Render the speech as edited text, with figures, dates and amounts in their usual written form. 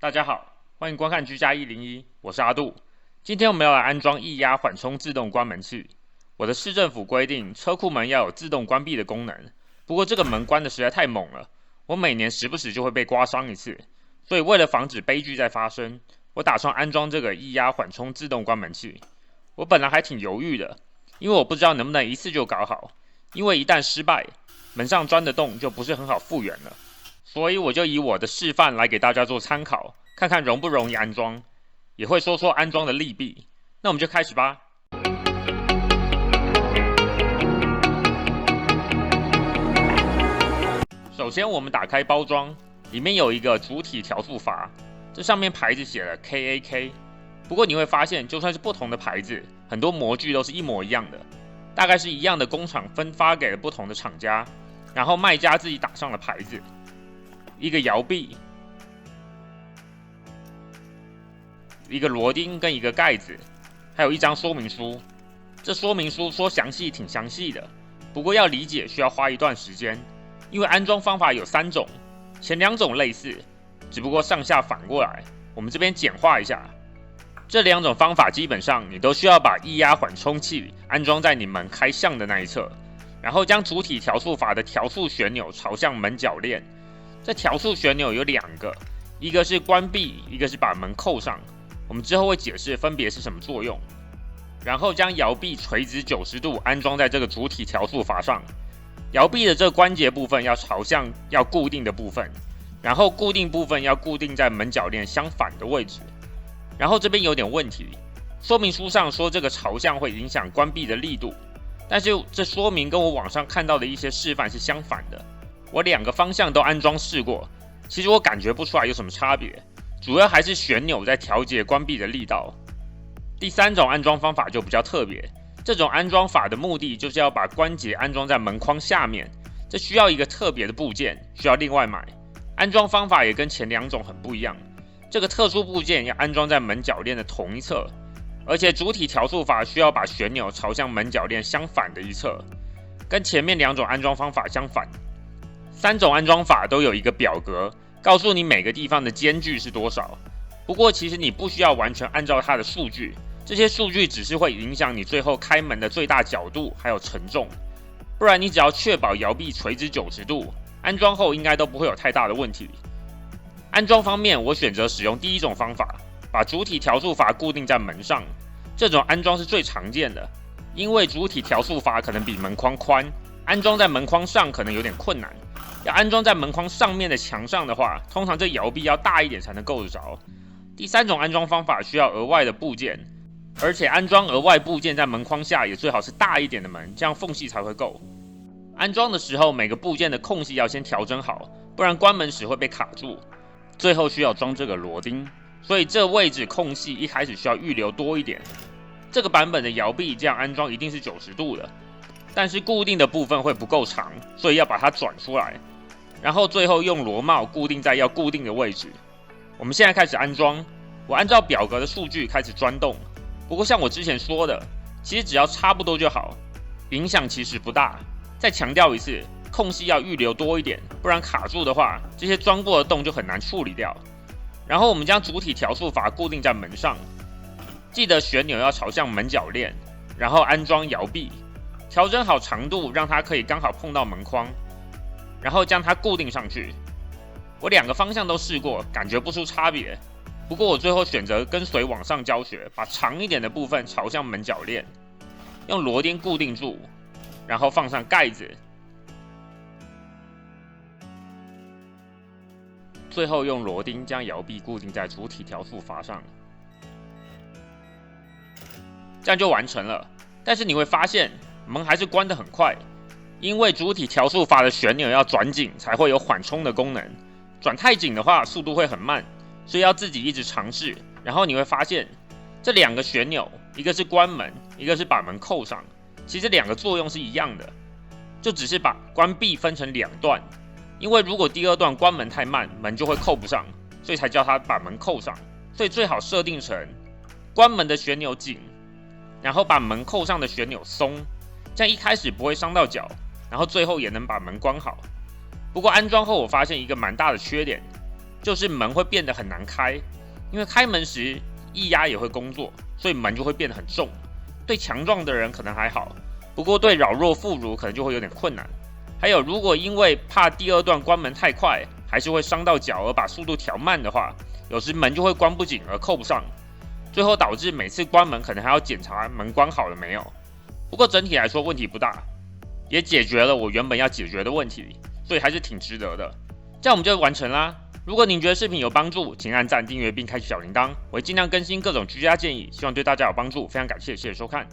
大家好，欢迎观看居家101，我是阿杜。今天我们要来安装液压缓冲自动关门器。我的市政府规定，车库门要有自动关闭的功能，不过这个门关的实在太猛了，我每年时不时就会被刮伤一次，所以为了防止悲剧再发生，我打算安装这个液压缓冲自动关门器。我本来还挺犹豫的，因为我不知道能不能一次就搞好，因为一旦失败，门上钻的洞就不是很好复原了。所以我就以我的示范来给大家做参考，看看容不容易安装，也会说说安装的利弊。那我们就开始吧。首先我们打开包装，里面有一个主体调速阀，这上面牌子写了 KAK， 不过你会发现就算是不同的牌子，很多模具都是一模一样的，大概是一样的工厂分发给了不同的厂家，然后卖家自己打上了牌子。一个摇臂，一个螺钉跟一个盖子，还有一张说明书。这说明书说详细挺详细的，不过要理解需要花一段时间，因为安装方法有3种，前2种类似，只不过上下反过来。我们这边简化一下，这2种方法基本上你都需要把液压缓冲器安装在你门开向的那一侧，然后将主体调速阀的调速旋钮朝向门铰链。这调速旋钮有2个，一个是关闭，一个是把门扣上。我们之后会解释分别是什么作用。然后将摇臂垂直90度安装在这个主体调速阀上，摇臂的这个关节部分要朝向要固定的部分，然后固定部分要固定在门铰链相反的位置。然后这边有点问题，说明书上说这个朝向会影响关闭的力度，但是这说明跟我网上看到的一些示范是相反的。我2个方向都安装试过，其实我感觉不出来有什么差别，主要还是旋钮在调节关闭的力道。第3种安装方法就比较特别，这种安装法的目的就是要把关节安装在门框下面，这需要一个特别的部件，需要另外买。安装方法也跟前2种很不一样，这个特殊部件要安装在门铰链的同一侧，而且主体调速阀需要把旋钮朝向门铰链相反的一侧，跟前面2种安装方法相反。3种安装法都有一个表格，告诉你每个地方的间距是多少。不过其实你不需要完全按照它的数据，这些数据只是会影响你最后开门的最大角度还有承重。不然你只要确保摇臂垂直90度，安装后应该都不会有太大的问题。安装方面，我选择使用第1种方法，把主体调速阀固定在门上。这种安装是最常见的，因为主体调速阀可能比门框宽，安装在门框上可能有点困难。要安装在门框上面的墙上的话，通常这摇臂要大一点才能够得着。第3种安装方法需要额外的部件，而且安装额外部件在门框下也最好是大一点的门，这样缝隙才会够。安装的时候每个部件的空隙要先调整好，不然关门时会被卡住。最后需要装这个螺钉，所以这位置空隙一开始需要预留多一点。这个版本的摇臂这样安装一定是90度的，但是固定的部分会不够长，所以要把它转出来，然后最后用螺帽固定在要固定的位置。我们现在开始安装，我按照表格的数据开始钻洞。不过像我之前说的，其实只要差不多就好，影响其实不大。再强调一次，空隙要预留多一点，不然卡住的话，这些钻过的洞就很难处理掉。然后我们将主体调速阀固定在门上，记得旋钮要朝向门铰链，然后安装摇臂，调整好长度，让它可以刚好碰到门框，然后将它固定上去。我2个方向都试过，感觉不出差别。不过我最后选择跟随网上教学，把长一点的部分朝向门铰链，用螺钉固定住，然后放上盖子，最后用螺钉将摇臂固定在主体调速阀上，这样就完成了。但是你会发现门还是关得很快，因为主体调速阀的旋钮要转紧才会有缓冲的功能，转太紧的话速度会很慢，所以要自己一直尝试。然后你会发现这2个旋钮，一个是关门，一个是把门扣上，其实2个作用是一样的，就只是把关闭分成2段，因为如果第2段关门太慢，门就会扣不上，所以才叫它把门扣上。所以最好设定成关门的旋钮紧，然后把门扣上的旋钮松，这样一开始不会伤到脚，然后最后也能把门关好。不过安装后我发现一个蛮大的缺点，就是门会变得很难开，因为开门时液压也会工作，所以门就会变得很重。对强壮的人可能还好，不过对扰弱妇孺可能就会有点困难。还有，如果因为怕第二段关门太快，还是会伤到脚而把速度调慢的话，有时门就会关不紧而扣不上，最后导致每次关门可能还要检查门关好了没有。不过整体来说问题不大，也解决了我原本要解决的问题，所以还是挺值得的。这样我们就完成啦。如果您觉得视频有帮助，请按赞、订阅并开启小铃铛，我会尽量更新各种居家建议，希望对大家有帮助。非常感谢，谢谢收看。